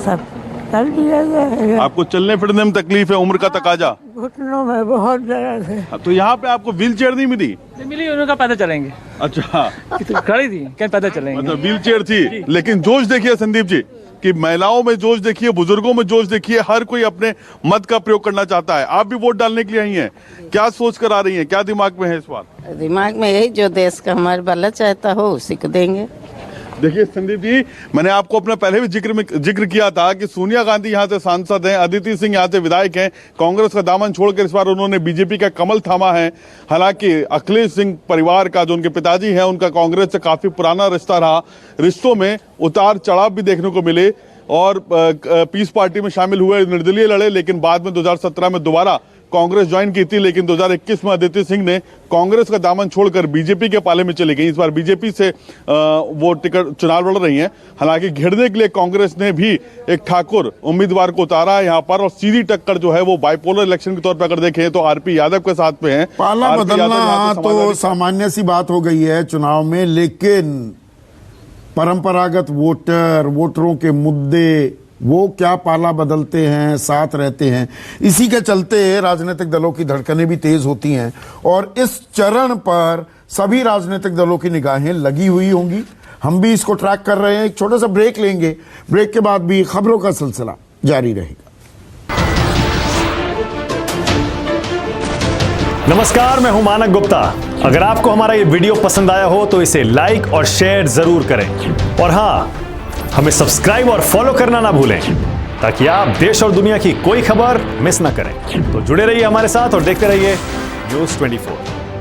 सब कर दिया जाएगा। आपको चलने फिरने में तकलीफ है, उम्र का तकाजा? घुटनों में बहुत दर्द है। तो यहाँ पे आपको व्हील चेयर नहीं मिली? मिली, उनका पैदल चलेंगे। अच्छा, खड़ी थी, क्या पैदल चलेंगे? मतलब व्हील चेयर थी, लेकिन जोश देखिए संदीप जी, कि महिलाओं में जोश देखिए, बुजुर्गों में जोश देखिए, हर कोई अपने मत का प्रयोग करना चाहता है। आप भी वोट डालने के लिए आई हैं, क्या सोच कर आ रही हैं, क्या दिमाग में है इस बार? दिमाग में यही, जो देश का हमारा भला चाहता हो उसी को देंगे। देखिए संदीप जी, मैंने आपको अपना पहले भी जिक्र किया था कि सोनिया गांधी यहाँ से सांसद हैं, अदिति सिंह यहाँ से विधायक हैं, कांग्रेस का दामन छोड़कर इस बार उन्होंने बीजेपी का कमल थामा है। हालांकि अखिलेश सिंह परिवार का, जो उनके पिताजी हैं, उनका कांग्रेस से काफी पुराना रिश्ता रहा। रिश्तों में उतार चढ़ाव भी देखने को मिले और पीस पार्टी में शामिल हुए, निर्दलीय लड़े, लेकिन बाद में 2017 में दोबारा कांग्रेस ज्वाइन की थी। लेकिन 2021 में अदिति सिंह ने कांग्रेस का दामन छोड़कर बीजेपी के पाले में चली गई। इस बार बीजेपी से वो टिकट चुनाव लड़ रही हैं। हालांकि घेरने के लिए कांग्रेस ने भी एक ठाकुर उम्मीदवार को उतारा है यहाँ पर, और सीधी टक्कर जो है वो बाइपोलर इलेक्शन के तौर पर अगर देखें तो आरपी यादव के साथ में है। पाला बदलना तो सामान्य सी बात हो गई है चुनाव में, लेकिन परंपरागत वोटरों के मुद्दे वो क्या पाला बदलते हैं, साथ रहते हैं। इसी के चलते राजनीतिक दलों की धड़कनें भी तेज होती हैं और इस चरण पर सभी राजनीतिक दलों की निगाहें लगी हुई होंगी। हम भी इसको ट्रैक कर रहे हैं। एक छोटा सा ब्रेक लेंगे, ब्रेक के बाद भी खबरों का सिलसिला जारी रहेगा। नमस्कार, मैं हूं मानक गुप्ता। अगर आपको हमारा ये वीडियो पसंद आया हो तो इसे लाइक और शेयर जरूर करें, और हां, हमें सब्सक्राइब और फॉलो करना ना भूलें ताकि आप देश और दुनिया की कोई खबर मिस ना करें। तो जुड़े रहिए हमारे साथ और देखते रहिए न्यूज़ 24।